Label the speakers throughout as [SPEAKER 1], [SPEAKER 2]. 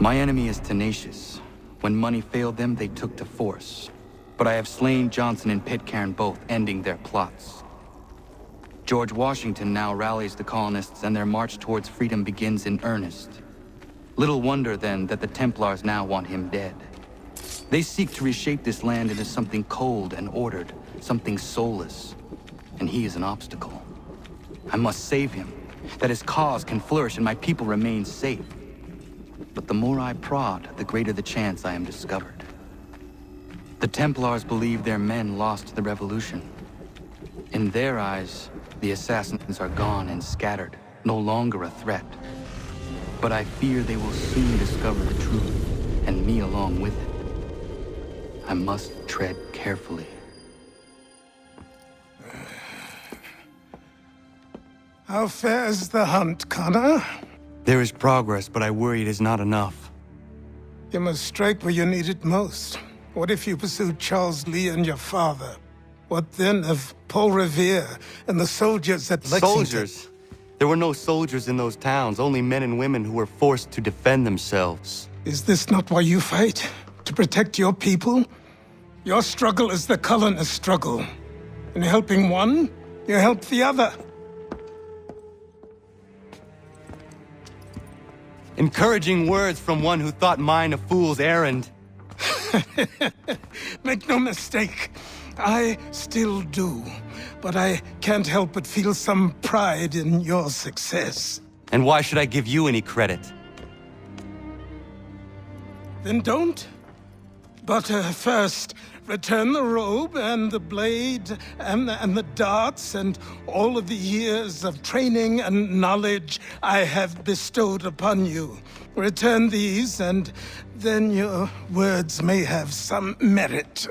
[SPEAKER 1] My enemy is tenacious. When money failed them, they took to force. But I have slain Johnson and Pitcairn both, ending their plots. George Washington now rallies the colonists, and their march towards freedom begins in earnest. Little wonder, then, that the Templars now want him dead. They seek to reshape this land into something cold and ordered, something soulless. And he is an obstacle. I must save him, that his cause can flourish and my people remain safe. But the more I prod, the greater the chance I am discovered. The Templars believe their men lost the revolution. In their eyes, the assassins are gone and scattered, no longer a threat. But I fear they will soon discover the truth, and me along with it. I must tread carefully.
[SPEAKER 2] How fares the hunt, Connor?
[SPEAKER 1] There is progress, but I worry it is not enough.
[SPEAKER 2] You must strike where you need it most. What if you pursued Charles Lee and your father? What then of Paul Revere and the soldiers at Lexington?
[SPEAKER 1] Soldiers? There were no soldiers in those towns, only men and women who were forced to defend themselves.
[SPEAKER 2] Is this not why you fight? To protect your people? Your struggle is the colonist struggle. In helping one, you help the other.
[SPEAKER 1] Encouraging words from one who thought mine a fool's errand.
[SPEAKER 2] Make no mistake, I still do. But I can't help but feel some pride in your success.
[SPEAKER 1] And why should I give you any credit?
[SPEAKER 2] Then don't. But first, return the robe and the blade and the darts and all of the years of training and knowledge I have bestowed upon you. Return these, and then your words may have some merit.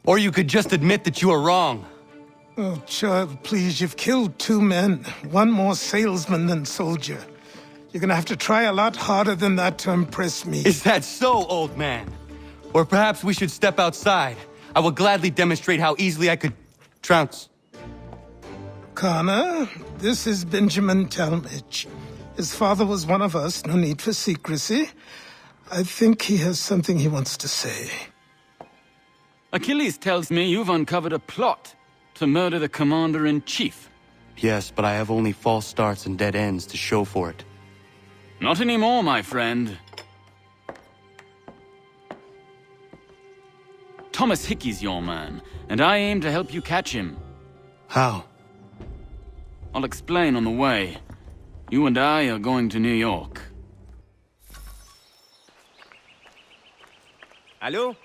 [SPEAKER 1] Or you could just admit that you are wrong.
[SPEAKER 2] Oh, child, please, you've killed 2 men. One more salesman than soldier. You're gonna have to try a lot harder than that to impress me.
[SPEAKER 1] Is that so, old man? Or perhaps we should step outside. I will gladly demonstrate how easily I could trounce.
[SPEAKER 2] Connor, this is Benjamin Talmadge. His father was one of us, no need for secrecy. I think he has something he wants to say.
[SPEAKER 3] Achilles tells me you've uncovered a plot to murder the commander-in-chief.
[SPEAKER 1] Yes, but I have only false starts and dead ends to show for it.
[SPEAKER 3] Not anymore, my friend. Thomas Hickey's your man, and I aim to help you catch him.
[SPEAKER 1] How?
[SPEAKER 3] I'll explain on the way. You and I are going to New York.
[SPEAKER 4] Hello?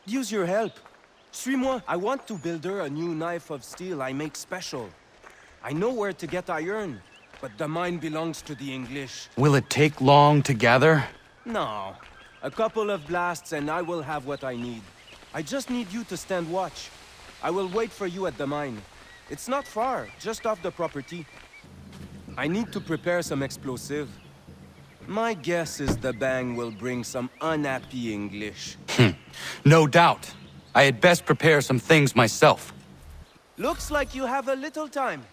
[SPEAKER 4] Use your help. Suis-moi. I want to build her a new knife of steel I make special. I know where to get iron, but the mine belongs to the English.
[SPEAKER 1] Will it take long to gather?
[SPEAKER 4] No. A couple of blasts and I will have what I need. I just need you to stand watch. I will wait for you at the mine. It's not far, just off the property. I need to prepare some explosive. My guess is the bang will bring some unhappy English.
[SPEAKER 1] No doubt. I had best prepare some things myself.
[SPEAKER 4] Looks like you have a little time.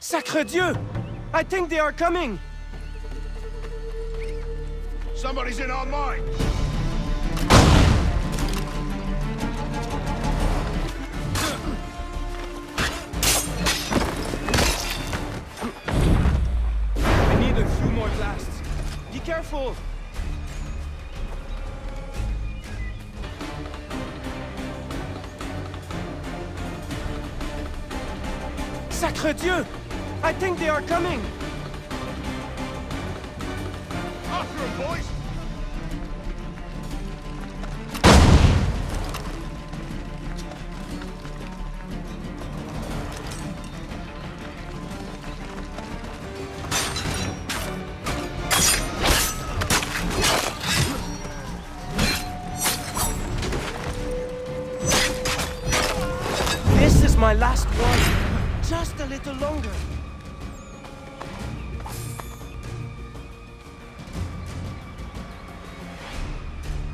[SPEAKER 4] Sacre Dieu! I think they are coming!
[SPEAKER 5] Somebody's in our mine!
[SPEAKER 4] I need a few more blasts. Be careful! Sacre Dieu! I think they are coming!
[SPEAKER 5] After him, boys!
[SPEAKER 4] This is my last one. Just a little longer.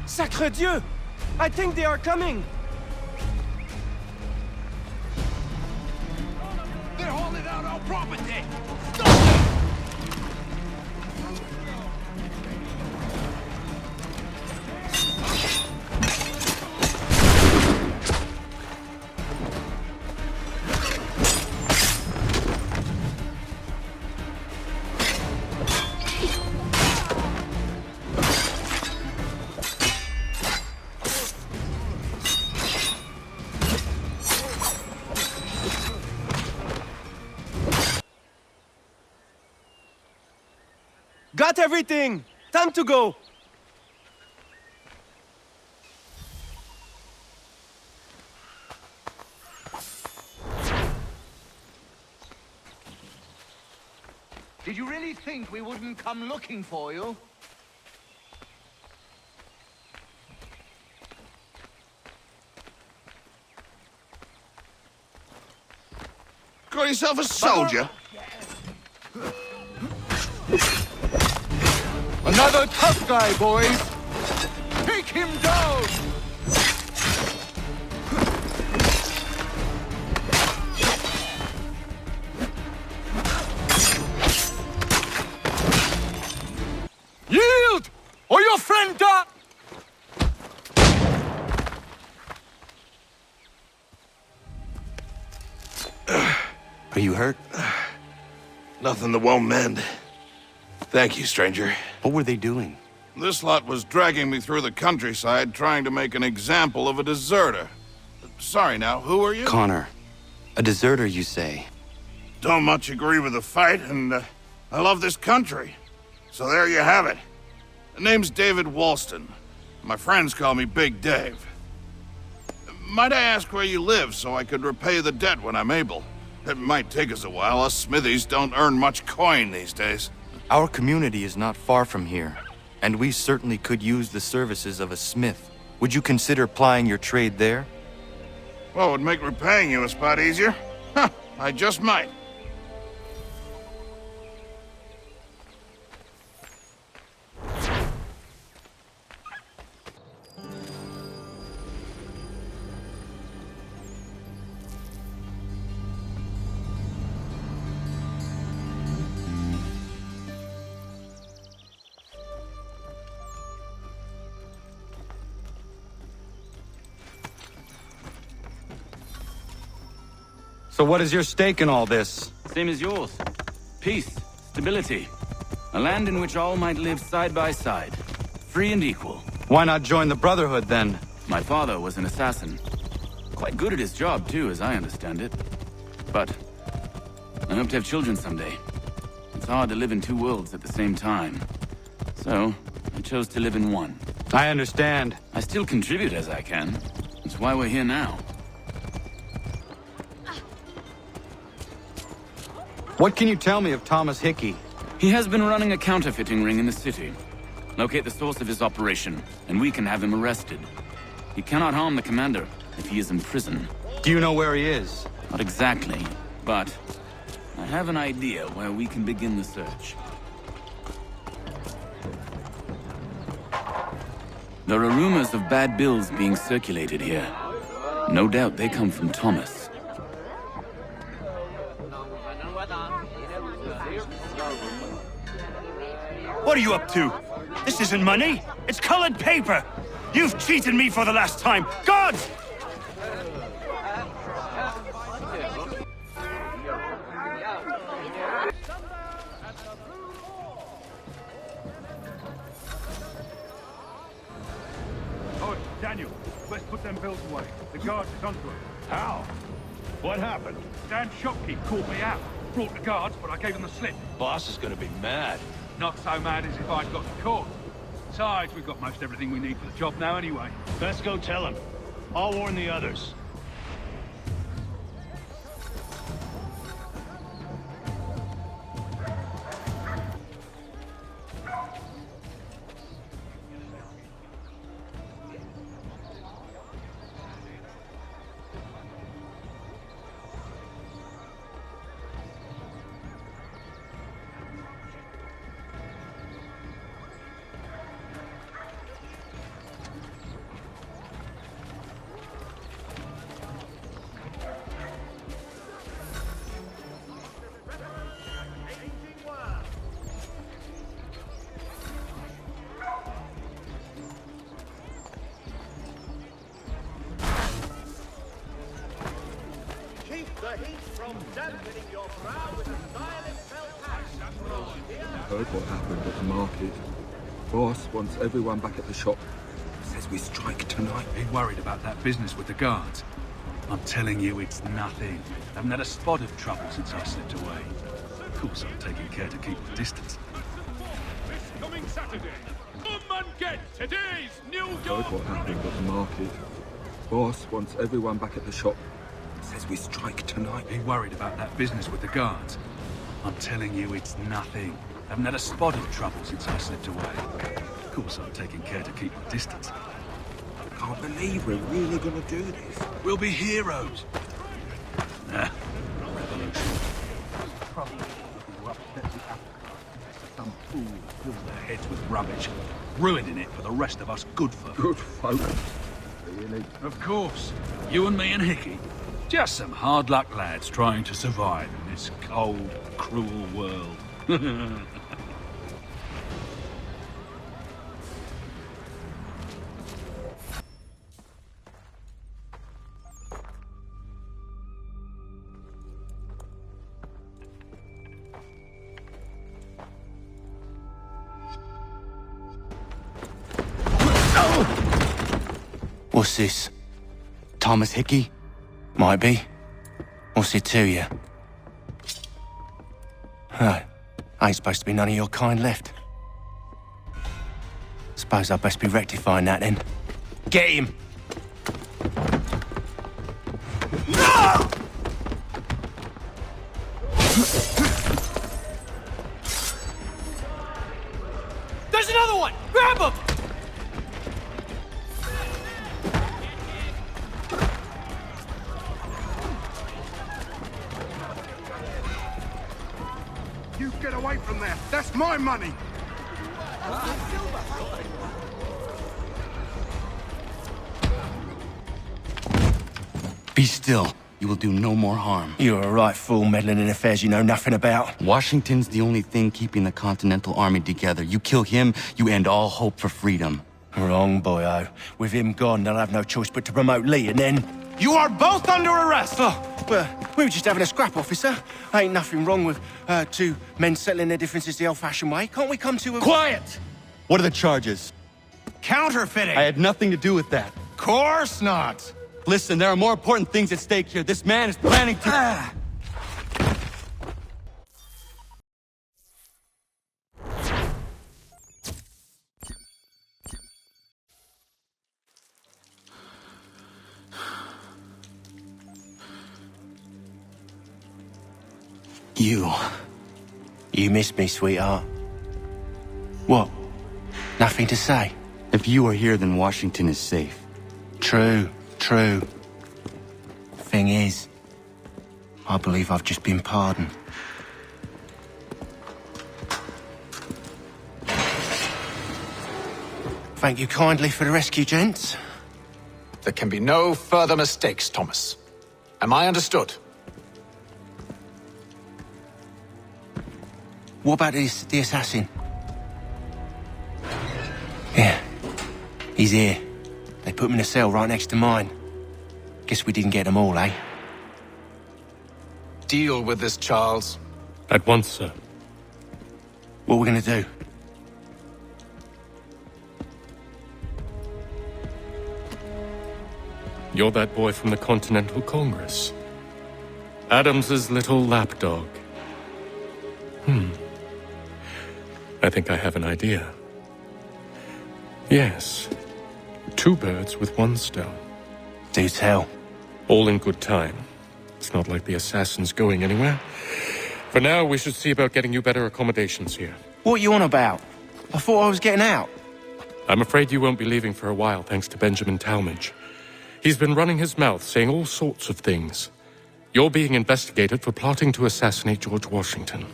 [SPEAKER 4] Sacre Dieu! I think they are coming!
[SPEAKER 5] They're hauling out our property!
[SPEAKER 4] Got everything! Time to go!
[SPEAKER 5] Did you really think we wouldn't come looking for you? Got yourself a soldier? Another tough guy, boys! Take him down! Yield! Or your friend die!
[SPEAKER 1] Are you hurt?
[SPEAKER 5] Nothing that won't mend. Thank you, stranger.
[SPEAKER 1] What were they doing?
[SPEAKER 5] This lot was dragging me through the countryside, trying to make an example of a deserter. Sorry now, who are you?
[SPEAKER 1] Connor. A deserter, you say?
[SPEAKER 5] Don't much agree with the fight, and I love this country. So there you have it. The name's David Walston. My friends call me Big Dave. Might I ask where you live so I could repay the debt when I'm able? It might take us a while. Us smithies don't earn much coin these days.
[SPEAKER 1] Our community is not far from here, and we certainly could use the services of a smith. Would you consider plying your trade there?
[SPEAKER 5] Well, it would make repaying you a spot easier. Huh, I just might.
[SPEAKER 1] So what is your stake in all this?
[SPEAKER 3] Same as yours. Peace, stability. A land in which all might live side by side. Free and equal.
[SPEAKER 1] Why not join the Brotherhood, then?
[SPEAKER 3] My father was an assassin. Quite good at his job, too, as I understand it. But I hope to have children someday. It's hard to live in two worlds at the same time. So, I chose to live in one.
[SPEAKER 1] I understand.
[SPEAKER 3] I still contribute as I can. That's why we're here now.
[SPEAKER 1] What can you tell me of Thomas Hickey?
[SPEAKER 3] He has been running a counterfeiting ring in the city. Locate the source of his operation, and we can have him arrested. He cannot harm the commander if he is in prison.
[SPEAKER 1] Do you know where he is?
[SPEAKER 3] Not exactly, but I have an idea where we can begin the search. There are rumors of bad bills being circulated here. No doubt they come from Thomas.
[SPEAKER 6] What are you up to? This isn't money. It's colored paper. You've cheated me for the last time. Gods!
[SPEAKER 7] Oh, Daniel, let's put them bills away. The guards is onto it.
[SPEAKER 8] How? What happened?
[SPEAKER 7] Dan's shopkeep caught me out. Brought the guards, but I gave them the slip.
[SPEAKER 8] Boss is gonna be mad.
[SPEAKER 7] Not so mad as if I'd got caught. Besides, we've got most everything we need for the job now anyway.
[SPEAKER 8] Let's go tell him. I'll warn the others.
[SPEAKER 9] Heard what happened at the market. Boss wants everyone back at the shop. Says we strike tonight.
[SPEAKER 7] Be worried about that business with the guards. I'm telling you, it's nothing. Haven't had a spot of trouble since I slipped away. Of course, I'm taking care to keep the distance.
[SPEAKER 10] This coming Saturday, come and get today's New York.
[SPEAKER 9] Heard what happened at the market. Boss wants everyone back at the shop. Says we strike tonight.
[SPEAKER 7] Be worried about that business with the guards. I'm telling you, it's nothing. Haven't had a spot of trouble since I slipped away. Of course, I'm taking care to keep the distance.
[SPEAKER 9] Can't believe we're really gonna do this.
[SPEAKER 7] We'll be heroes. Nah, revolution. Some fool fills their heads with rubbish, ruining it for the rest of us good folk.
[SPEAKER 9] Good folk. Really?
[SPEAKER 7] Of course. You and me and Hickey. Just some hard luck lads trying to survive in this cold, cruel world.
[SPEAKER 1] What's this? Thomas Hickey? Might be. What's it to you? Oh, ain't supposed to be none of your kind left. Suppose I'd best be rectifying that then. Get him! No!
[SPEAKER 10] There's another one! Grab him!
[SPEAKER 5] You get away from there. That's my money.
[SPEAKER 1] Be still. You will do no more harm. You're a right fool meddling in affairs you know nothing about. Washington's the only thing keeping the Continental Army together. You kill him, you end all hope for freedom. Wrong, boyo. With him gone, they'll have no choice but to promote Lee, and then...
[SPEAKER 4] You are both under arrest!
[SPEAKER 1] Oh, well, we were just having a scrap, officer. Ain't nothing wrong with two men settling their differences the old-fashioned way. Can't we come to a...
[SPEAKER 11] Quiet! What are the charges?
[SPEAKER 4] Counterfeiting!
[SPEAKER 11] I had nothing to do with that.
[SPEAKER 4] Course not!
[SPEAKER 11] Listen, there are more important things at stake here. This man is planning to...
[SPEAKER 1] You missed me, sweetheart. What? Nothing to say? If you are here, then Washington is safe. True. Thing is, I believe I've just been pardoned. Thank you kindly for the rescue, gents.
[SPEAKER 12] There can be no further mistakes, Thomas. Am I understood?
[SPEAKER 1] What about the assassin? Yeah, he's here. They put him in a cell right next to mine. Guess we didn't get them all, eh?
[SPEAKER 12] Deal with this, Charles.
[SPEAKER 13] At once, sir.
[SPEAKER 1] What are we gonna do?
[SPEAKER 13] You're that boy from the Continental Congress. Adams's little lapdog. I think I have an idea. Yes. 2 birds with 1 stone.
[SPEAKER 1] Do tell.
[SPEAKER 13] All in good time. It's not like the assassin's going anywhere. For now, we should see about getting you better accommodations here.
[SPEAKER 1] What are you on about? I thought I was getting out.
[SPEAKER 13] I'm afraid you won't be leaving for a while, thanks to Benjamin Talmadge. He's been running his mouth, saying all sorts of things. You're being investigated for plotting to assassinate George Washington.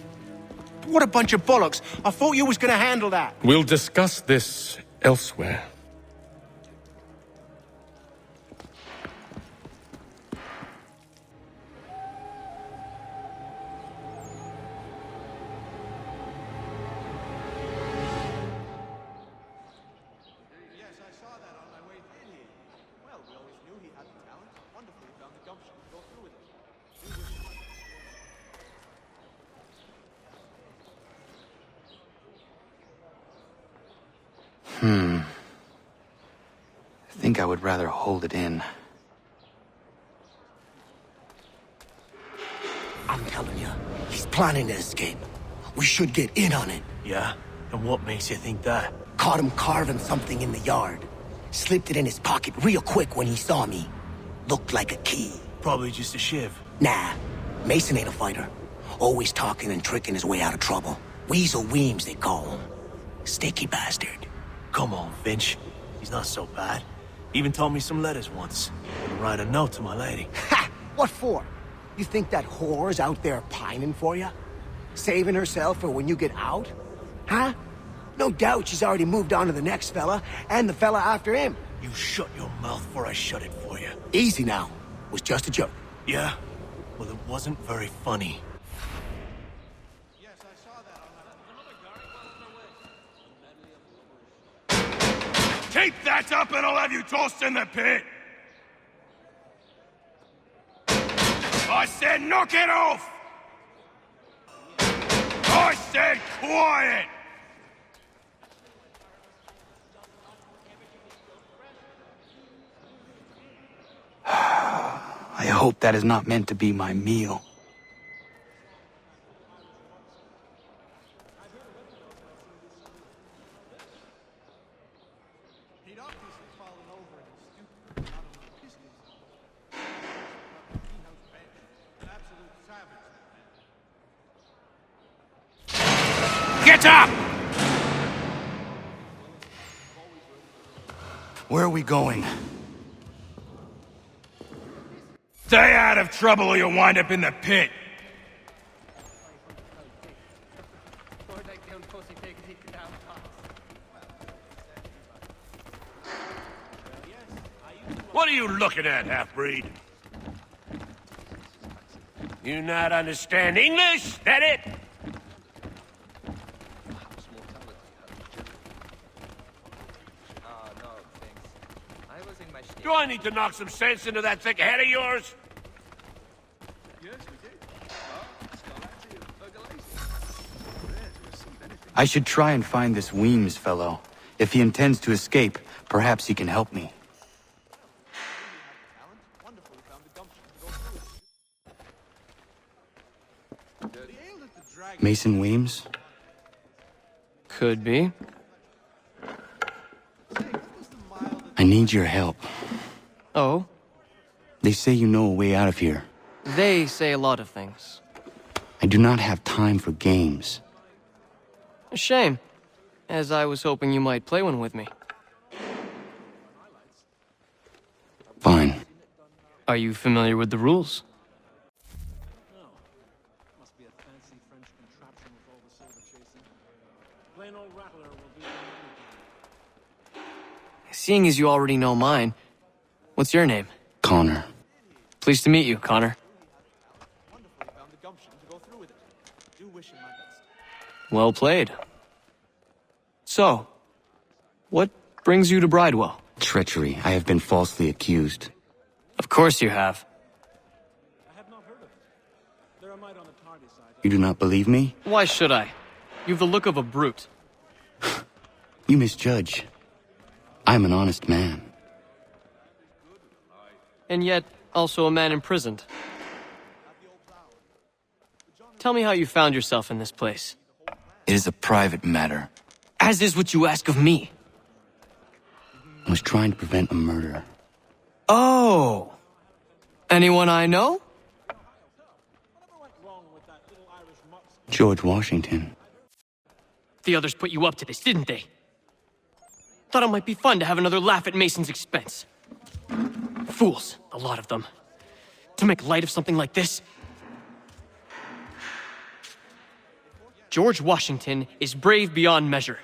[SPEAKER 1] What a bunch of bollocks. I thought you was gonna handle that.
[SPEAKER 13] We'll discuss this elsewhere.
[SPEAKER 1] I think I would rather hold it in.
[SPEAKER 14] I'm telling you, he's planning to escape. We should get in on it.
[SPEAKER 15] Yeah? And what makes you think that?
[SPEAKER 14] Caught him carving something in the yard. Slipped it in his pocket real quick when he saw me. Looked like a key.
[SPEAKER 15] Probably just a shiv.
[SPEAKER 14] Nah, Mason ain't a fighter. Always talking and tricking his way out of trouble. Weasel Weems, they call him. Sticky bastard.
[SPEAKER 15] Come on, Finch. He's not so bad. Even told me some letters once. I'll write a note to my lady.
[SPEAKER 14] Ha! What for? You think that whore's out there pining for you? Saving herself for when you get out? Huh? No doubt she's already moved on to the next fella, and the fella after him.
[SPEAKER 15] You shut your mouth before I shut it for you.
[SPEAKER 14] Easy now. Was just a joke.
[SPEAKER 15] Yeah? Well, it wasn't very funny.
[SPEAKER 10] Keep that up and I'll have you tossed in the pit! I said knock it off! I said quiet!
[SPEAKER 1] I hope that is not meant to be my meal.
[SPEAKER 10] Get up!
[SPEAKER 1] Where are we going?
[SPEAKER 10] Stay out of trouble or you'll wind up in the pit. What are you looking at, half-breed? You not understand English? That it? Do I need to knock some sense into that thick head of yours?
[SPEAKER 1] I should try and find this Weems fellow. If he intends to escape, perhaps he can help me. Mason Weems?
[SPEAKER 16] Could be.
[SPEAKER 1] I need your help.
[SPEAKER 16] Oh?
[SPEAKER 1] They say you know a way out of here.
[SPEAKER 16] They say a lot of things.
[SPEAKER 1] I do not have time for games.
[SPEAKER 16] A shame, as I was hoping you might play one with me.
[SPEAKER 1] Fine.
[SPEAKER 16] Are you familiar with the rules? Seeing as you already know mine, what's your name?
[SPEAKER 1] Connor.
[SPEAKER 16] Pleased to meet you, Connor. Well played. So, what brings you to Brydwell?
[SPEAKER 1] Treachery. I have been falsely accused.
[SPEAKER 16] Of course you have.
[SPEAKER 1] You do not believe me?
[SPEAKER 16] Why should I? You've the look of a brute.
[SPEAKER 1] You misjudge. I'm an honest man.
[SPEAKER 16] And yet, also a man imprisoned. Tell me how you found yourself in this place.
[SPEAKER 1] It is a private matter.
[SPEAKER 16] As is what you ask of me.
[SPEAKER 1] I was trying to prevent a murder.
[SPEAKER 16] Oh! Anyone I know?
[SPEAKER 1] George Washington.
[SPEAKER 16] The others put you up to this, didn't they? Thought it might be fun to have another laugh at Mason's expense. Fools, a lot of them. To make light of something like this. George Washington is brave beyond measure,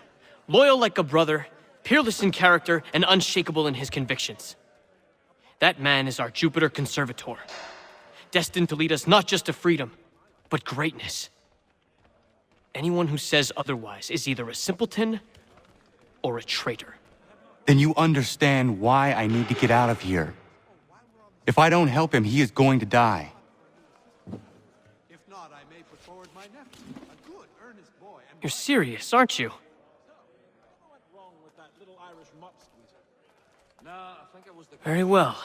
[SPEAKER 16] loyal like a brother, peerless in character, and unshakable in his convictions. That man is our Jupiter Conservator, destined to lead us not just to freedom, but greatness. Anyone who says otherwise is either a simpleton or a traitor.
[SPEAKER 1] Then you understand why I need to get out of here. If I don't help him, he is going to die.
[SPEAKER 16] You're serious, aren't you? Very well.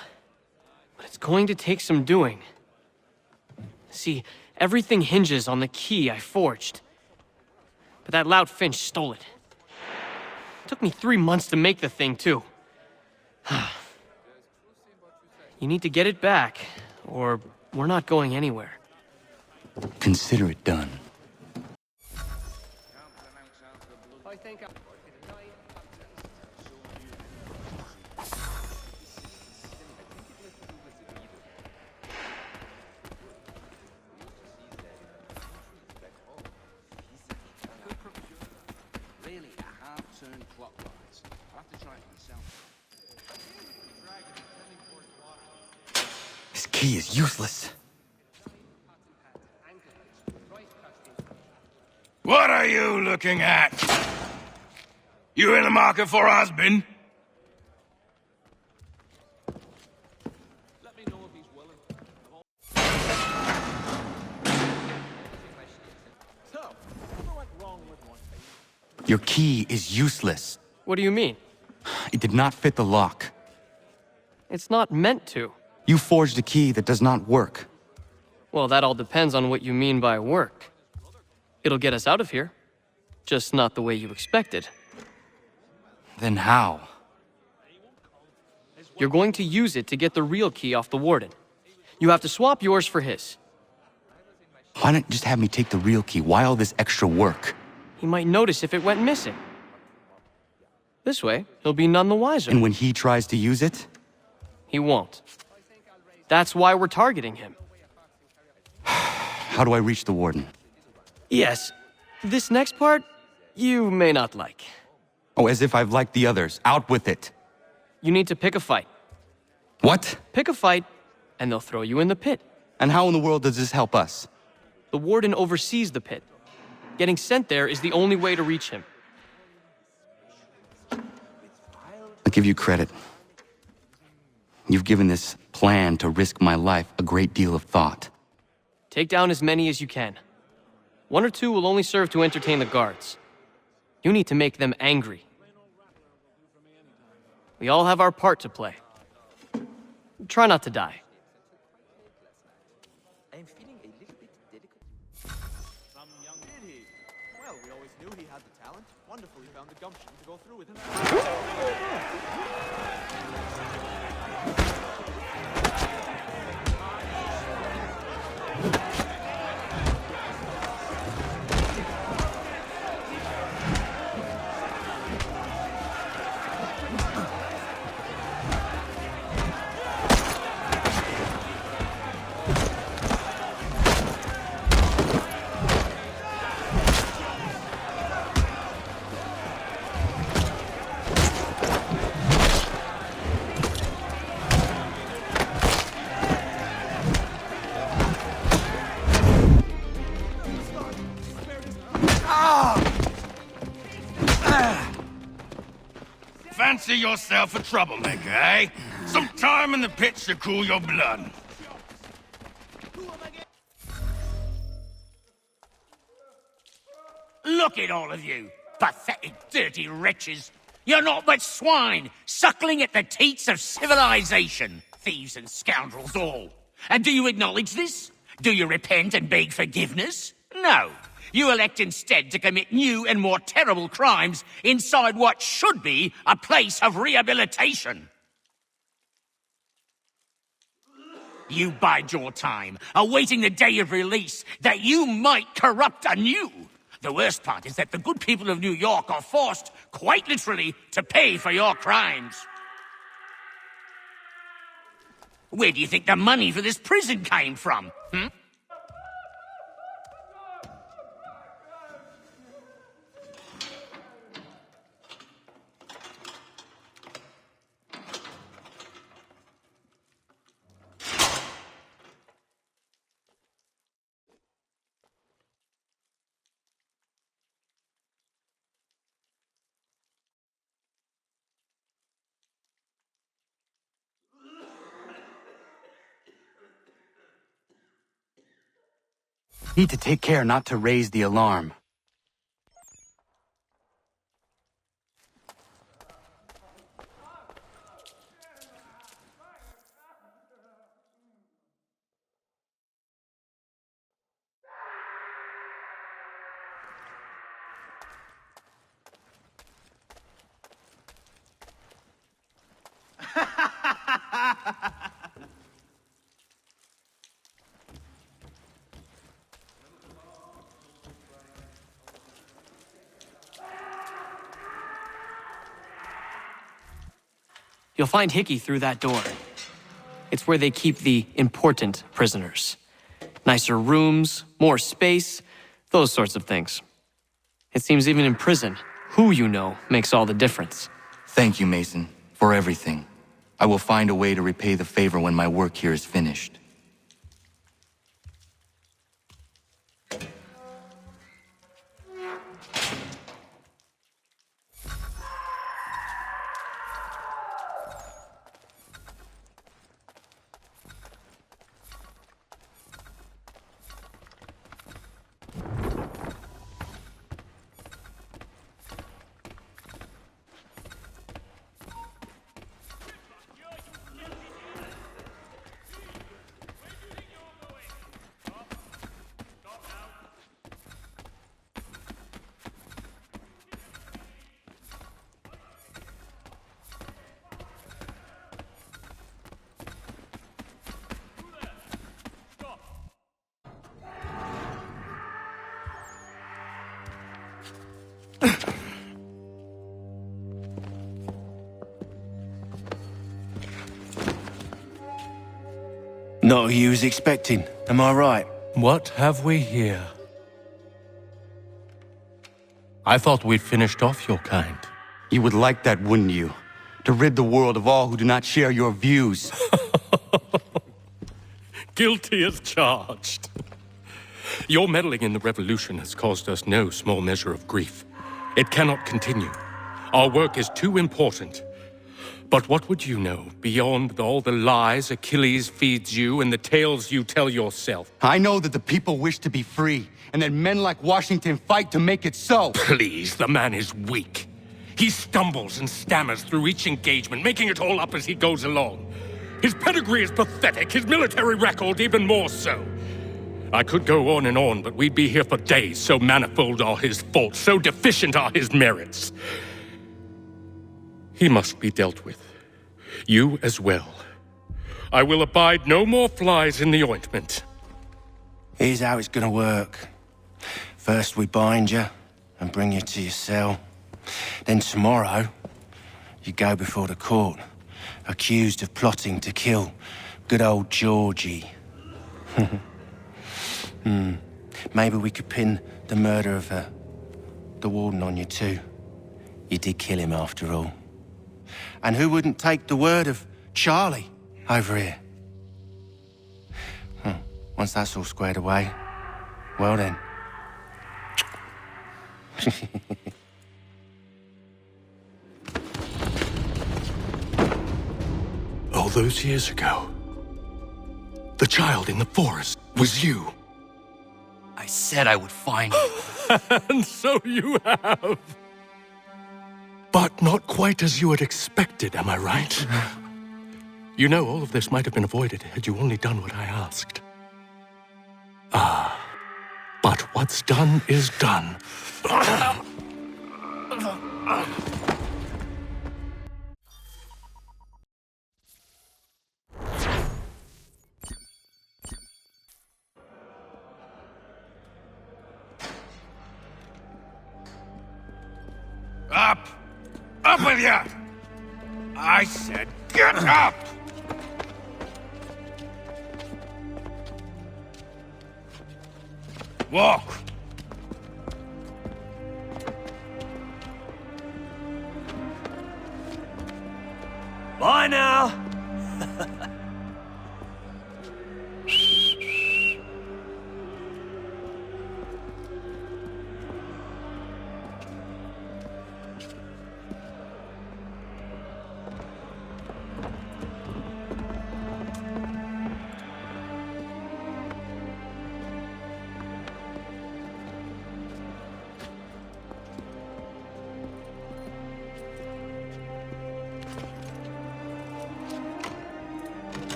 [SPEAKER 16] But it's going to take some doing. See, everything hinges on the key I forged. But that loud Finch stole it. Took me 3 months to make the thing, too. You need to get it back, or we're not going anywhere.
[SPEAKER 1] Consider it done. This key is useless.
[SPEAKER 5] What are you looking at? You in the market for a husband?
[SPEAKER 1] Your key is useless.
[SPEAKER 16] What do you mean?
[SPEAKER 1] It did not fit the lock.
[SPEAKER 16] It's not meant to.
[SPEAKER 1] You forged a key that does not work.
[SPEAKER 16] Well, that all depends on what you mean by work. It'll get us out of here. Just not the way you expected.
[SPEAKER 1] Then how?
[SPEAKER 16] You're going to use it to get the real key off the warden. You have to swap yours for his.
[SPEAKER 1] Why not just have me take the real key? Why all this extra work?
[SPEAKER 16] He might notice if it went missing. This way, he'll be none the wiser.
[SPEAKER 1] And when he tries to use it?
[SPEAKER 16] He won't. That's why we're targeting him.
[SPEAKER 1] How do I reach the warden?
[SPEAKER 16] Yes. This next part, you may not like.
[SPEAKER 1] Oh, as if I've liked the others. Out with it.
[SPEAKER 16] You need to pick a fight.
[SPEAKER 1] What?
[SPEAKER 16] Pick a fight, and they'll throw you in the pit.
[SPEAKER 1] And how in the world does this help us?
[SPEAKER 16] The warden oversees the pit. Getting sent there is the only way to reach him.
[SPEAKER 1] I'll give you credit. You've given this plan to risk my life a great deal of thought.
[SPEAKER 16] Take down as many as you can. 1 or 2 will only serve to entertain the guards. You need to make them angry. We all have our part to play. Try not to die.
[SPEAKER 17] I'm feeling a little bit delicate. Some young did he? Well, we always knew he had the talent. Wonderful he found the gumption to go through with him.
[SPEAKER 5] Fancy yourself a troublemaker, eh? Some time in the pit should cool your blood.
[SPEAKER 18] Look at all of you, pathetic, dirty wretches. You're not but swine, suckling at the teats of civilization. Thieves and scoundrels all. And do you acknowledge this? Do you repent and beg forgiveness? No. You elect instead to commit new and more terrible crimes inside what should be a place of rehabilitation. You bide your time, awaiting the day of release, that you might corrupt anew. The worst part is that the good people of New York are forced, quite literally, to pay for your crimes. Where do you think the money for this prison came from, hmm?
[SPEAKER 1] Need to take care not to raise the alarm.
[SPEAKER 16] You'll find Hickey through that door. It's where they keep the important prisoners. Nicer rooms, more space, those sorts of things. It seems even in prison, who you know makes all the difference.
[SPEAKER 1] Thank you, Mason, for everything. I will find a way to repay the favor when my work here is finished.
[SPEAKER 15] Not who you was expecting, am I right?
[SPEAKER 13] What have we here? I thought we'd finished off your kind.
[SPEAKER 1] You would like that, wouldn't you? To rid the world of all who do not share your views.
[SPEAKER 13] Guilty as charged. Your meddling in the revolution has caused us no small measure of grief. It cannot continue. Our work is too important. But what would you know beyond all the lies Achilles feeds you and the tales you tell yourself?
[SPEAKER 1] I know that the people wish to be free, and that men like Washington fight to make it so.
[SPEAKER 13] Please, the man is weak. He stumbles and stammers through each engagement, making it all up as he goes along. His pedigree is pathetic, his military record even more so. I could go on and on, but we'd be here for days, so manifold are his faults, so deficient are his merits. He must be dealt with. You as well. I will abide no more flies in the ointment.
[SPEAKER 15] Here's how it's gonna work. First we bind you and bring you to your cell. Then tomorrow, you go before the court, accused of plotting to kill good old Georgie. Maybe we could pin the murder of the warden on you too. You did kill him after all. And who wouldn't take the word of Charlie over here? Once that's all squared away, well then.
[SPEAKER 13] All those years ago, the child in the forest was you.
[SPEAKER 1] I said I would find you.
[SPEAKER 13] And so you have. But not quite as you had expected, am I right? You know, all of this might have been avoided had you only done what I asked. But what's done is done.
[SPEAKER 5] Up! Up with you! I said get up! Walk!
[SPEAKER 15] Bye now!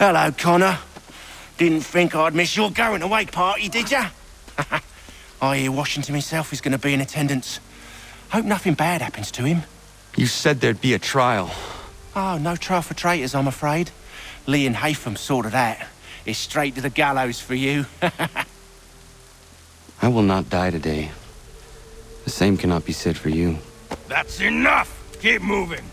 [SPEAKER 15] Hello, Connor. Didn't think I'd miss your going-away party, did ya? I hear Washington himself is going to be in attendance. Hope nothing bad happens to him.
[SPEAKER 11] You said there'd be a trial.
[SPEAKER 15] Oh, no trial for traitors, I'm afraid. Lee and Haytham sorted that. It's straight to the gallows for you.
[SPEAKER 11] I will not die today. The same cannot be said for you.
[SPEAKER 13] That's enough! Keep moving!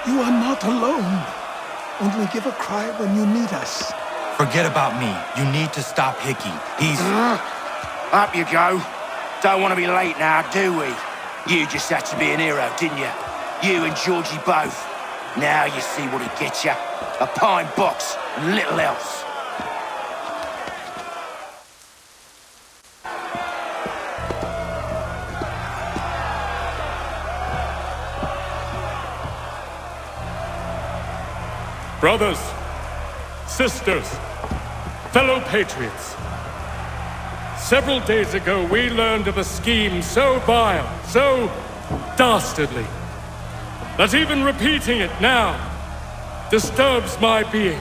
[SPEAKER 2] You are not alone. Only give a cry when you need us.
[SPEAKER 11] Forget about me. You need to stop Hickey. He's...
[SPEAKER 15] Up you go. Don't want to be late now, do we? You just had to be an hero, didn't you? You and Georgie both. Now you see what he gets you. A pine box and little else.
[SPEAKER 13] Brothers, sisters, fellow patriots. Several days ago, we learned of a scheme so vile, so dastardly, that even repeating it now disturbs my being.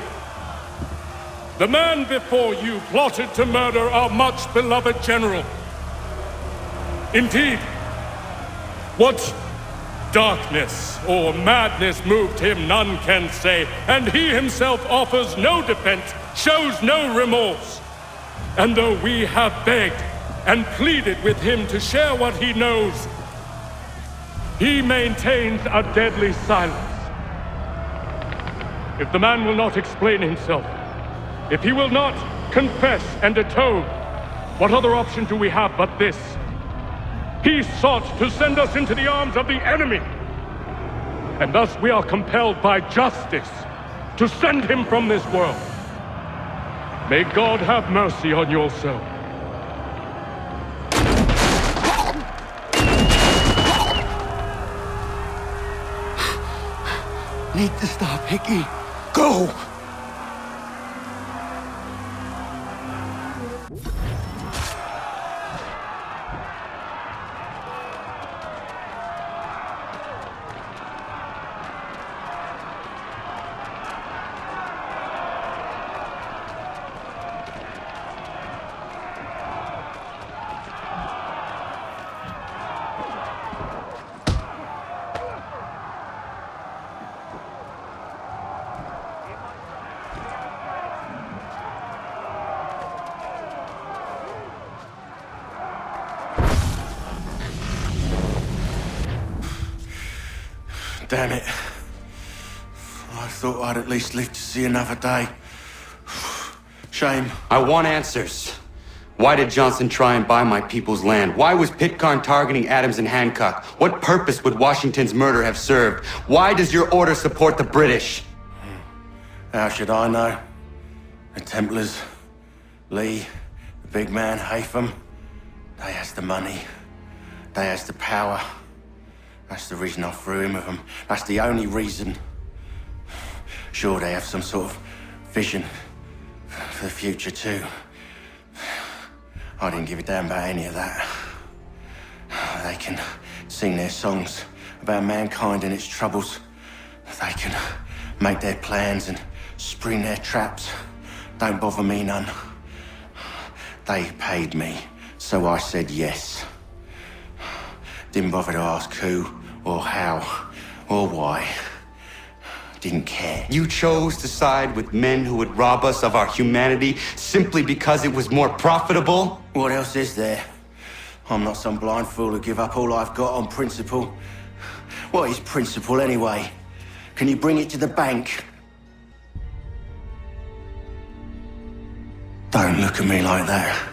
[SPEAKER 13] The man before you plotted to murder our much-beloved general. Indeed, what darkness or madness moved him, none can say, and he himself offers no defense, shows no remorse. And though we have begged and pleaded with him to share what he knows, he maintains a deadly silence. If the man will not explain himself, if he will not confess and atone, what other option do we have but this? He sought to send us into the arms of the enemy. And thus we are compelled by justice to send him from this world. May God have mercy on your soul.
[SPEAKER 15] Need to stop, Hickey.
[SPEAKER 2] Go!
[SPEAKER 15] Damn it. I thought I'd at least live to see another day. Shame.
[SPEAKER 11] I want answers. Why did Johnson try and buy my people's land? Why was Pitcairn targeting Adams and Hancock? What purpose would Washington's murder have served? Why does your order support the British?
[SPEAKER 15] How should I know? The Templars, Lee, the big man, Haytham, they has the money. They has the power. That's the reason I threw in with them. That's the only reason. Sure, they have some sort of vision for the future too. I didn't give a damn about any of that. They can sing their songs about mankind and its troubles. They can make their plans and spring their traps. Don't bother me none. They paid me, so I said yes. Didn't bother to ask who or how. Or why. Didn't care.
[SPEAKER 11] You chose to side with men who would rob us of our humanity simply because it was more profitable?
[SPEAKER 15] What else is there? I'm not some blind fool who give up all I've got on principle. What is principle anyway? Can you bring it to the bank? Don't look at me like that.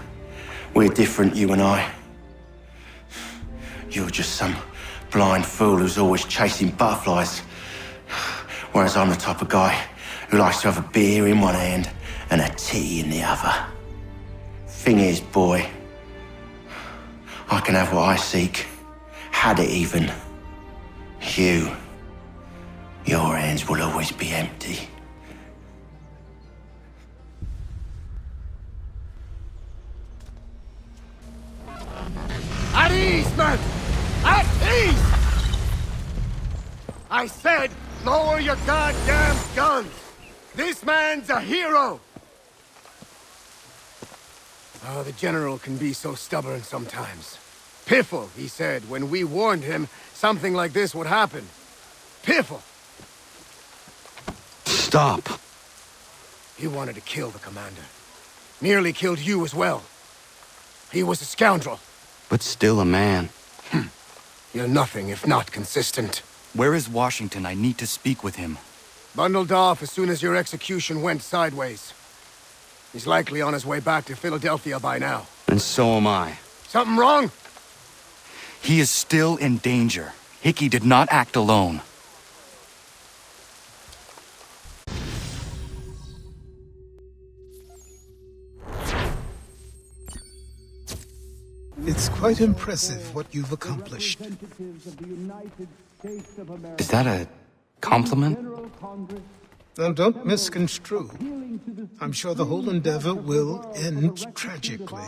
[SPEAKER 15] We're different, you and I. You're just some blind fool who's always chasing butterflies. Whereas I'm the type of guy who likes to have a beer in one hand and a tea in the other. Thing is, boy, I can have what I seek. Had it even. Your hands will always be empty.
[SPEAKER 14] At ease, men! At ease! I said, lower your goddamn guns! This man's a hero! Oh, the General can be so stubborn sometimes. Piffle, he said, when we warned him something like this would happen. Piffle!
[SPEAKER 1] Stop.
[SPEAKER 14] He wanted to kill the commander. Nearly killed you as well. He was a scoundrel.
[SPEAKER 1] But still a man.
[SPEAKER 14] You're nothing if not consistent.
[SPEAKER 1] Where is Washington? I need to speak with him.
[SPEAKER 14] Bundled off as soon as your execution went sideways. He's likely on his way back to Philadelphia by now.
[SPEAKER 1] And so am I.
[SPEAKER 14] Something wrong?
[SPEAKER 1] He is still in danger. Hickey did not act alone.
[SPEAKER 2] It's quite impressive what you've accomplished.
[SPEAKER 1] Is that a compliment?
[SPEAKER 2] Now, don't misconstrue. I'm sure the whole endeavor will end tragically.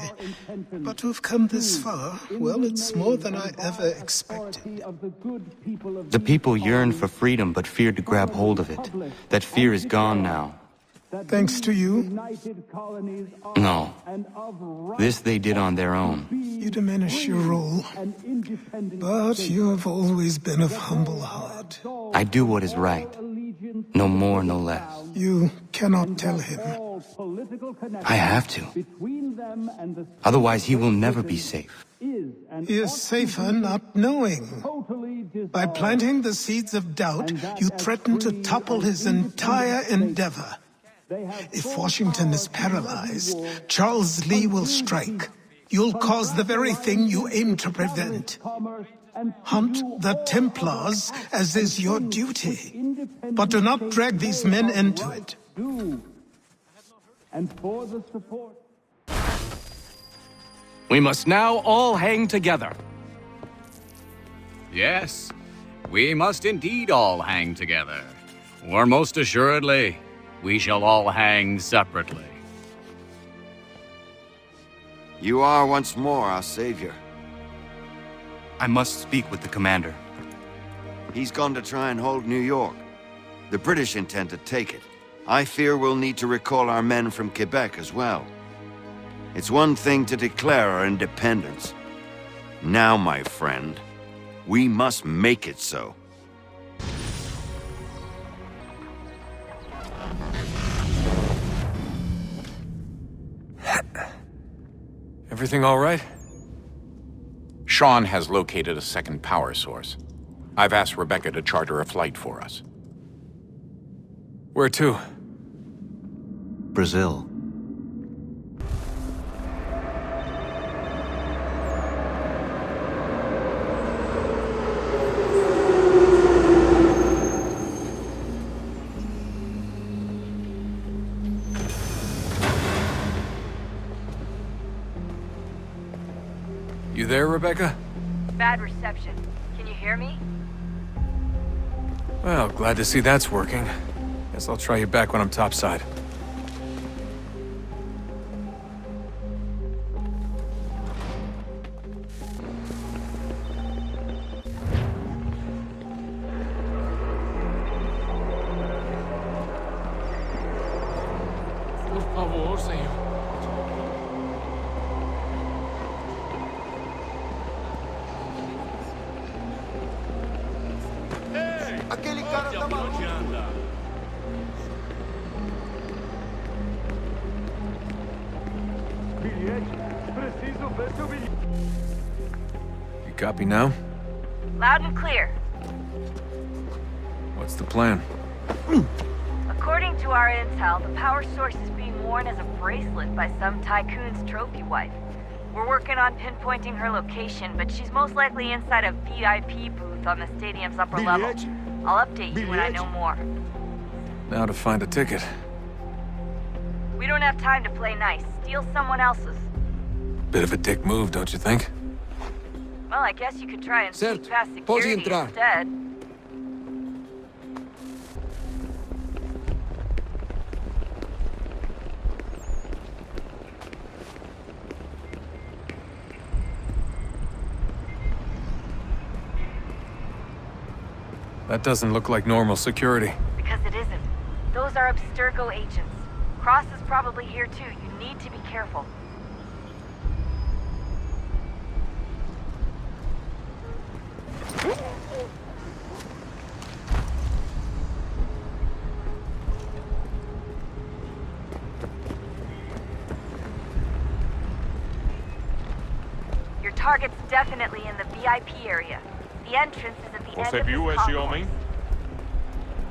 [SPEAKER 2] But to have come this far, well, it's more than I ever expected.
[SPEAKER 1] The people yearned for freedom but feared to grab hold of it. That fear is gone now.
[SPEAKER 2] Thanks to you?
[SPEAKER 1] No. This they did on their own.
[SPEAKER 2] You diminish your role. But you have always been of humble heart.
[SPEAKER 1] I do what is right. No more, no less.
[SPEAKER 2] You cannot tell him.
[SPEAKER 1] I have to. Otherwise, he will never be safe.
[SPEAKER 2] He is safer not knowing. By planting the seeds of doubt, you threaten to topple his entire endeavor. If Washington is paralyzed, Charles Lee will strike. You'll cause the very thing you aim to prevent. Hunt the Templars, as is your duty. But do not drag these men into it.
[SPEAKER 19] We must now all hang together.
[SPEAKER 20] Yes, we must indeed all hang together. Or most assuredly, we shall all hang separately.
[SPEAKER 21] You are once more our savior.
[SPEAKER 1] I must speak with the commander.
[SPEAKER 21] He's gone to try and hold New York. The British intend to take it. I fear we'll need to recall our men from Quebec as well. It's one thing to declare our independence. Now, my friend, we must make it so.
[SPEAKER 19] Everything all right?
[SPEAKER 12] Sean has located a second power source. I've asked Rebecca to charter a flight for us.
[SPEAKER 19] Where to?
[SPEAKER 1] Brazil.
[SPEAKER 19] You there, Rebecca?
[SPEAKER 22] Bad reception. Can you hear me?
[SPEAKER 19] Well, glad to see that's working. Guess I'll try you back when I'm topside.
[SPEAKER 13] Por favor, Senhor.
[SPEAKER 10] Hey!
[SPEAKER 19] You copy now?
[SPEAKER 22] Loud and clear.
[SPEAKER 19] What's the plan?
[SPEAKER 22] According to our intel, the power source is being worn as a bracelet by some tycoon's trophy wife. We're working on pinpointing her location, but she's most likely inside a VIP booth on the stadium's upper level. I'll update you when I know more.
[SPEAKER 19] Now to find a ticket.
[SPEAKER 22] We don't have time to play nice. Steal someone else's.
[SPEAKER 19] Bit of a dick move, don't you think?
[SPEAKER 22] Well, I guess you could try and sneak past
[SPEAKER 19] pode
[SPEAKER 22] security
[SPEAKER 19] entrar.
[SPEAKER 22] instead.
[SPEAKER 19] That doesn't look like normal security.
[SPEAKER 22] Because it isn't. Those are Abstergo agents. Cross is probably here too. You need to be careful. Your target's definitely in the VIP area. The entrance is at the end
[SPEAKER 10] Você
[SPEAKER 22] of
[SPEAKER 10] viu
[SPEAKER 22] this
[SPEAKER 10] esse
[SPEAKER 22] complex.
[SPEAKER 10] homem?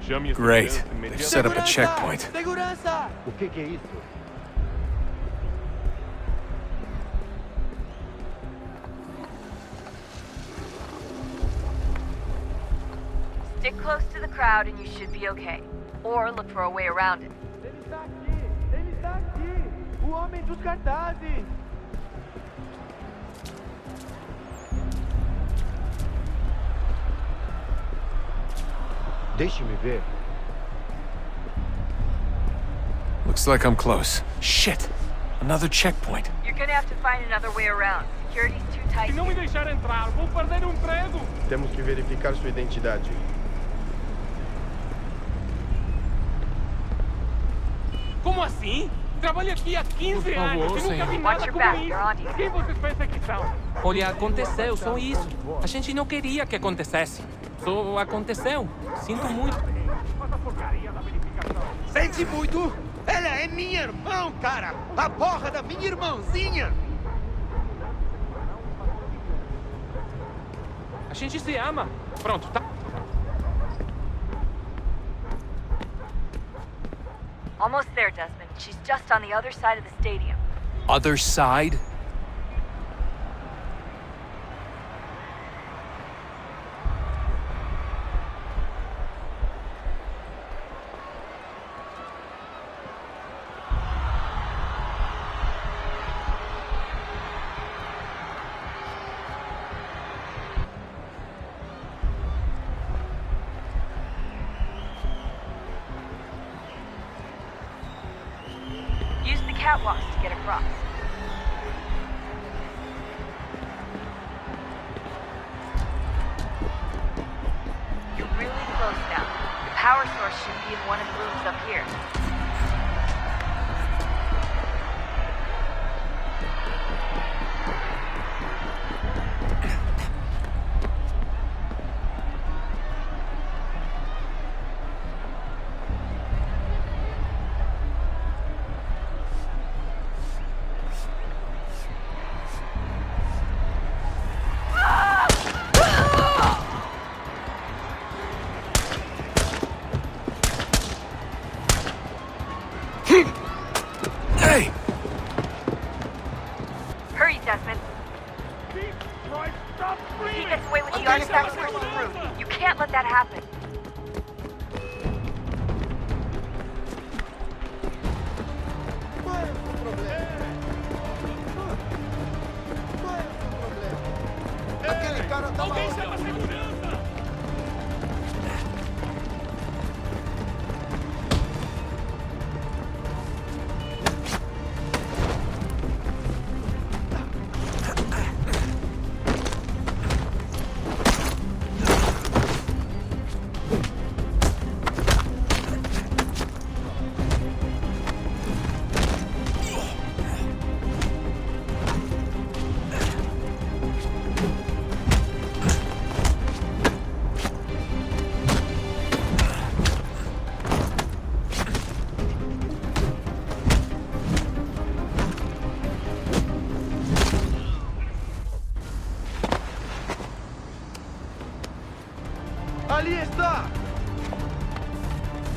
[SPEAKER 10] Chame
[SPEAKER 19] Great. They've set up a checkpoint.
[SPEAKER 17] Segurança! O que é isso?
[SPEAKER 22] Stick close to the crowd and you should be okay. Or look for a way around it.
[SPEAKER 17] Ele está aqui! O homem dos cartazes! Deixe-me ver.
[SPEAKER 19] Looks like I'm close. Shit! Another checkpoint.
[SPEAKER 22] You're gonna have to find another way around. Security's too tight.
[SPEAKER 10] Se não me deixar entrar, vou perder o emprego.
[SPEAKER 17] Temos que verificar sua identidade.
[SPEAKER 10] Como assim? Trabalho aqui há 15 anos e nunca vi nada como isso. Quem vocês pensam que são?
[SPEAKER 3] Olha, aconteceu, só isso. A gente não queria que acontecesse. Só aconteceu. Sinto muito.
[SPEAKER 17] Sente muito? Ela é minha irmã, cara! A porra da minha irmãzinha!
[SPEAKER 3] A gente se ama. Pronto, tá?
[SPEAKER 22] Almost there, Desmond. She's just on the other side of the stadium.
[SPEAKER 19] Other side?
[SPEAKER 22] Use the catwalks to get across. You're really close now. The power source should be in one of the rooms up here.
[SPEAKER 19] Hey!
[SPEAKER 22] Hurry, Desmond. If he gets away with the artifacts, we're screwed. You can't let that happen.
[SPEAKER 17] Aquele cara tá
[SPEAKER 10] Alguém chama a segurança!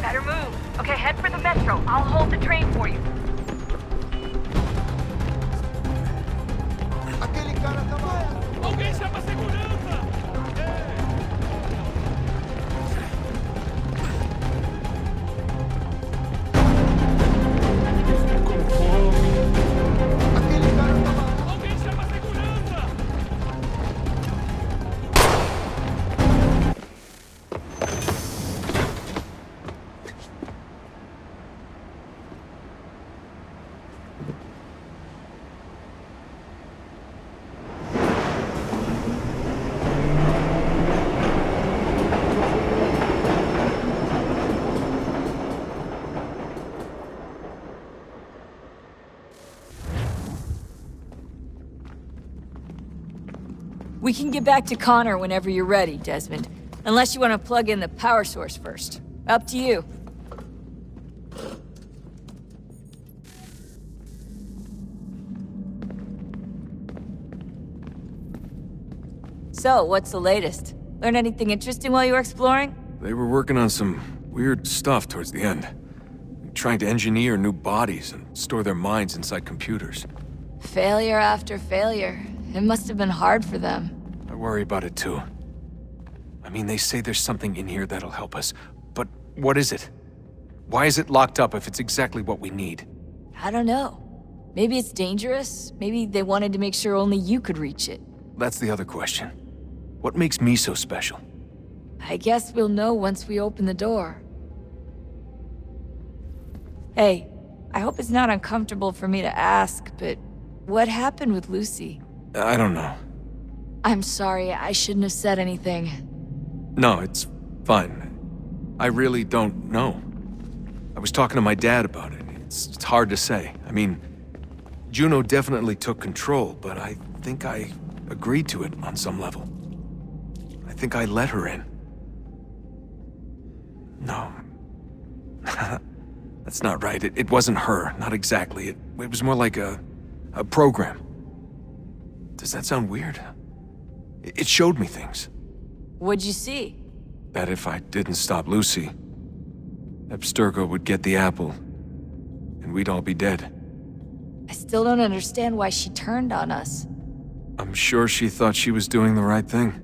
[SPEAKER 22] Better move. Okay, head for the metro. I'll hold the train for you.
[SPEAKER 10] Alguém chama a segurança! Alguém chama a segurança!
[SPEAKER 6] We can get back to Connor whenever you're ready, Desmond. Unless you want to plug in the power source first. Up to you. So, what's the latest? Learn anything interesting while you were exploring?
[SPEAKER 19] They were working on some weird stuff towards the end. Trying to engineer new bodies and store their minds inside computers.
[SPEAKER 6] Failure after failure. It must have been hard for them.
[SPEAKER 19] I worry about it too. I mean, they say there's something in here that'll help us. But what is it? Why is it locked up if it's exactly what we need?
[SPEAKER 6] I don't know. Maybe it's dangerous. Maybe they wanted to make sure only you could reach it.
[SPEAKER 19] That's the other question. What makes me so special?
[SPEAKER 6] I guess we'll know once we open the door. Hey, I hope it's not uncomfortable for me to ask, but what happened with Lucy?
[SPEAKER 19] I don't know.
[SPEAKER 6] I'm sorry, I shouldn't have said anything.
[SPEAKER 19] No, it's fine. I really don't know. I was talking to my dad about it. It's hard to say. I mean, Juno definitely took control, but I think I agreed to it on some level. I think I let her in. No. That's not right. It wasn't her, not exactly. It was more like a program. Does that sound weird? It showed me things.
[SPEAKER 6] What'd you see?
[SPEAKER 19] That if I didn't stop Lucy, Abstergo would get the apple, and we'd all be dead.
[SPEAKER 6] I still don't understand why she turned on us.
[SPEAKER 19] I'm sure she thought she was doing the right thing.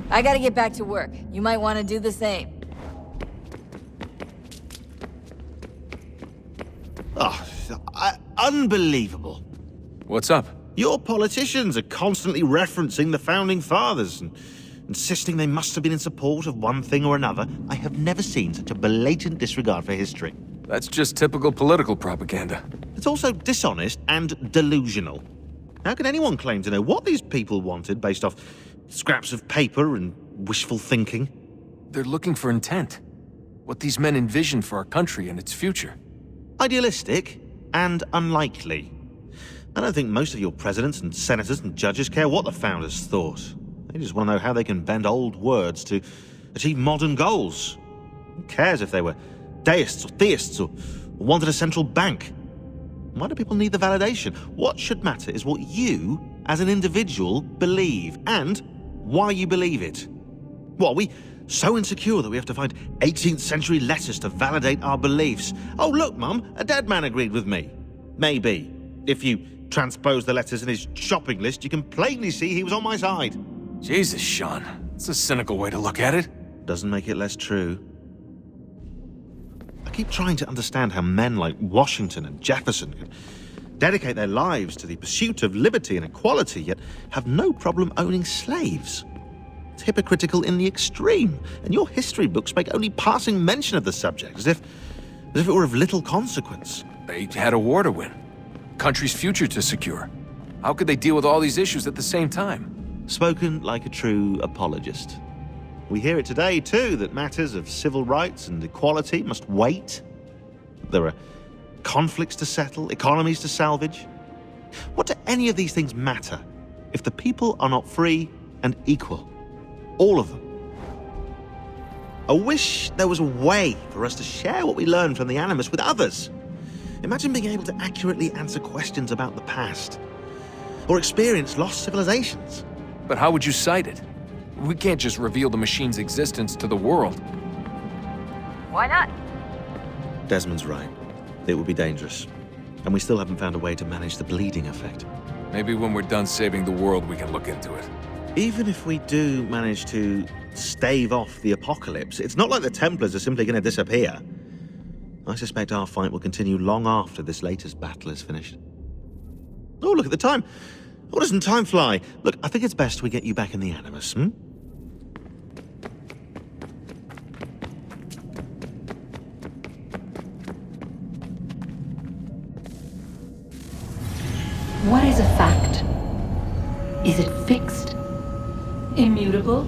[SPEAKER 6] I gotta get back to work. You might want to do the same.
[SPEAKER 8] Oh, unbelievable.
[SPEAKER 19] What's up?
[SPEAKER 8] Your politicians are constantly referencing the Founding Fathers and insisting they must have been in support of one thing or another. I have never seen such a blatant disregard for history.
[SPEAKER 19] That's just typical political propaganda.
[SPEAKER 8] It's also dishonest and delusional. How can anyone claim to know what these people wanted based off scraps of paper and wishful thinking?
[SPEAKER 19] They're looking for intent. What these men envision for our country and its future.
[SPEAKER 8] Idealistic and unlikely. I don't think most of your presidents and senators and judges care what the founders thought. They just want to know how they can bend old words to achieve modern goals. Who cares if they were deists or theists or wanted a central bank? Why do people need the validation? What should matter is what you, as an individual, believe, and why you believe it. What, are we so insecure that we have to find 18th century letters to validate our beliefs? Oh, look, Mum, a dead man agreed with me. Maybe. If you transpose the letters in his shopping list, you can plainly see he was on my side.
[SPEAKER 19] Jesus, Sean. It's a cynical way to look at it.
[SPEAKER 8] Doesn't make it less true. I keep trying to understand how men like Washington and Jefferson could dedicate their lives to the pursuit of liberty and equality, yet have no problem owning slaves. It's hypocritical in the extreme, and your history books make only passing mention of the subject, as if it were of little consequence.
[SPEAKER 19] They had a war to win. Country's future to secure. How could they deal with all these issues at the same time?
[SPEAKER 8] Spoken like a true apologist. We hear it today, too, that matters of civil rights and equality must wait. There are conflicts to settle, economies to salvage. What do any of these things matter if the people are not free and equal? All of them. I wish there was a way for us to share what we learn from the Animus with others. Imagine being able to accurately answer questions about the past, or experience lost civilizations.
[SPEAKER 19] But how would you cite it? We can't just reveal the machine's existence to the world.
[SPEAKER 22] Why not?
[SPEAKER 8] Desmond's right. It would be dangerous. And we still haven't found a way to manage the bleeding effect.
[SPEAKER 19] Maybe when we're done saving the world, we can look into it.
[SPEAKER 8] Even if we do manage to stave off the apocalypse, it's not like the Templars are simply going to disappear. I suspect our fight will continue long after this latest battle is finished. Oh, look at the time. Oh, doesn't time fly? Look, I think it's best we get you back in the Animus, hmm?
[SPEAKER 7] What is a fact? Is it fixed? Immutable?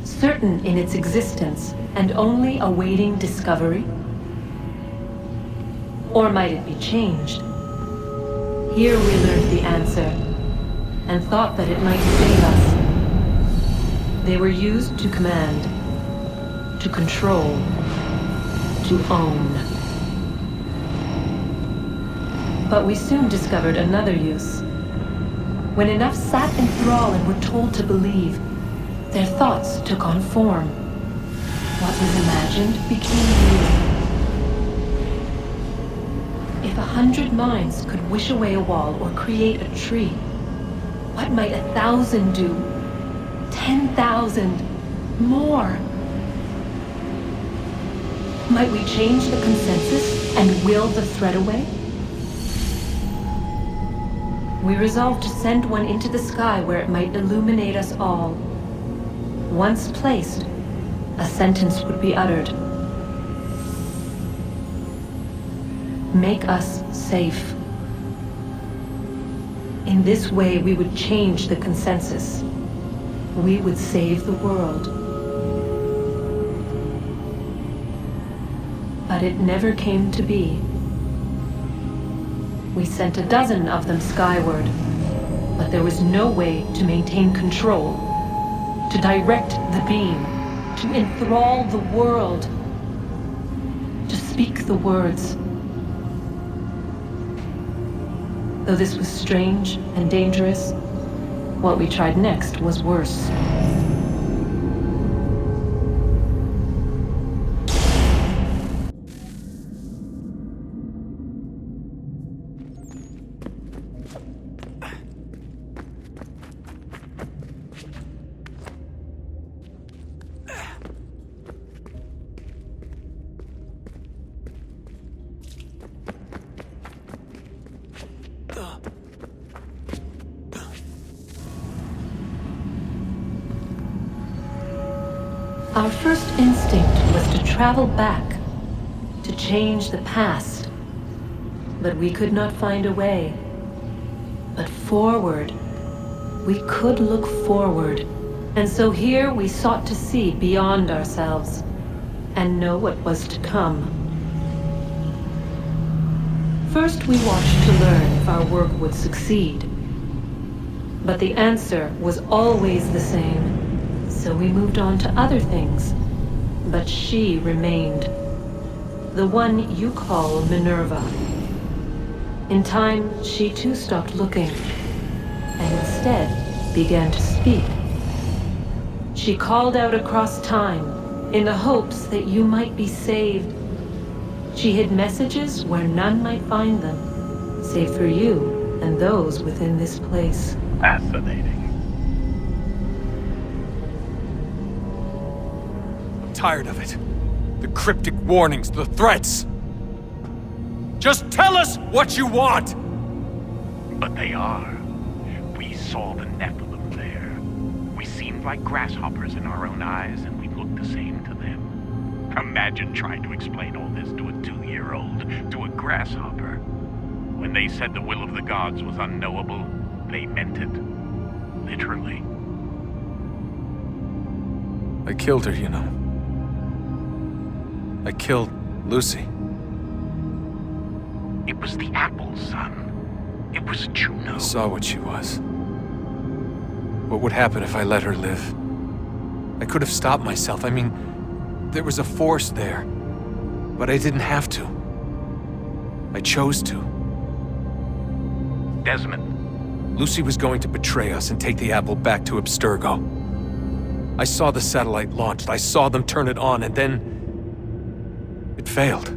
[SPEAKER 7] Certain in its existence and only awaiting discovery? Or might it be changed? Here we learned the answer, and thought that it might save us. They were used to command, to control, to own. But we soon discovered another use. When enough sat in thrall and were told to believe, their thoughts took on form. What was imagined became real. If 100 minds could wish away a wall or create a tree, what might 1,000 do? 10,000? More? Might we change the consensus and will the threat away? We resolved to send one into the sky where it might illuminate us all. Once placed, a sentence would be uttered. Make us safe. In this way, we would change the consensus. We would save the world. But it never came to be. We sent a dozen of them skyward, but there was no way to maintain control, to direct the beam, to enthrall the world, to speak the words. Though this was strange and dangerous, what we tried next was worse. Our first instinct was to travel back, to change the past. But we could not find a way. But forward, we could look forward. And so here we sought to see beyond ourselves and know what was to come. First we watched to learn if our work would succeed. But the answer was always the same. So we moved on to other things, but she remained. The one you call Minerva. In time, she too stopped looking, and instead began to speak. She called out across time, in the hopes that you might be saved. She hid messages where none might find them, save for you and those within this place.
[SPEAKER 12] Fascinating.
[SPEAKER 19] Tired of it. The cryptic warnings, the threats. Just tell us what you want!
[SPEAKER 9] But they are. We saw the Nephilim there. We seemed like grasshoppers in our own eyes, and we looked the same to them. Imagine trying to explain all this to a 2-year-old, to a grasshopper. When they said the will of the gods was unknowable, they meant it. Literally.
[SPEAKER 19] I killed her, you know. I killed Lucy.
[SPEAKER 9] It was the apple, son. It was Juno.
[SPEAKER 19] I saw what she was. What would happen if I let her live? I could have stopped myself. I mean, there was a force there. But I didn't have to. I chose to.
[SPEAKER 9] Desmond.
[SPEAKER 19] Lucy was going to betray us and take the apple back to Abstergo. I saw the satellite launched, I saw them turn it on, and then... it failed.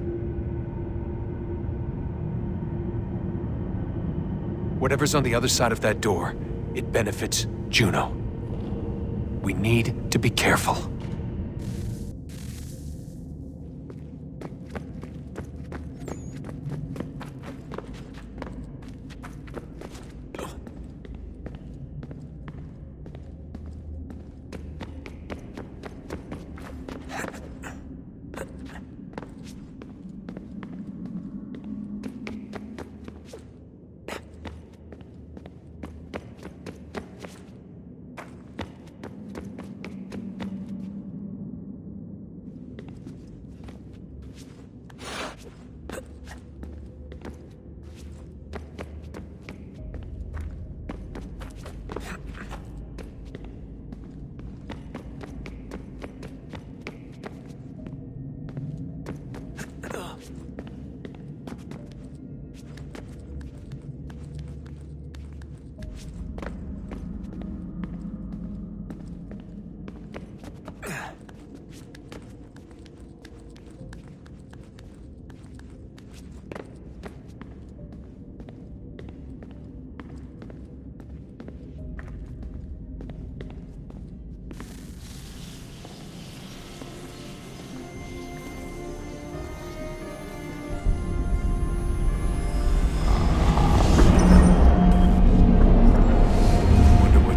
[SPEAKER 19] Whatever's on the other side of that door, it benefits Juno. We need to be careful.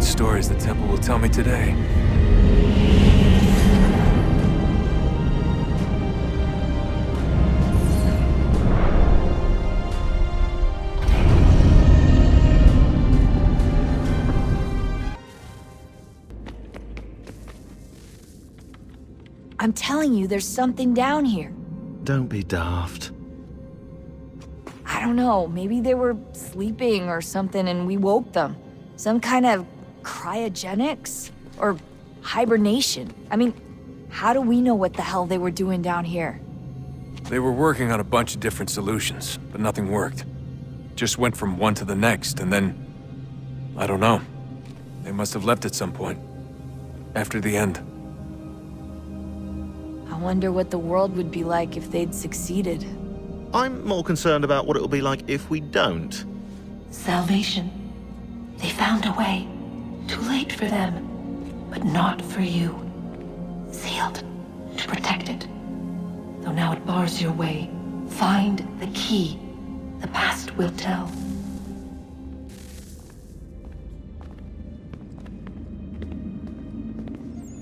[SPEAKER 19] Stories the temple will tell me today.
[SPEAKER 6] I'm telling you, there's something down here.
[SPEAKER 8] Don't be daft.
[SPEAKER 6] I don't know, maybe they were sleeping or something and we woke them. Some kind of cryogenics? Or hibernation? I mean, how do we know what the hell they were doing down here?
[SPEAKER 19] They were working on a bunch of different solutions, but nothing worked. Just went from one to the next, and then... I don't know. They must have left at some point. After the end.
[SPEAKER 6] I wonder what the world would be like if they'd succeeded.
[SPEAKER 8] I'm more concerned about what it'll be like if we don't.
[SPEAKER 7] Salvation. They found a way. Too late for them, but not for you. Sealed to protect it. Though now it bars your way. Find the key. The past will tell.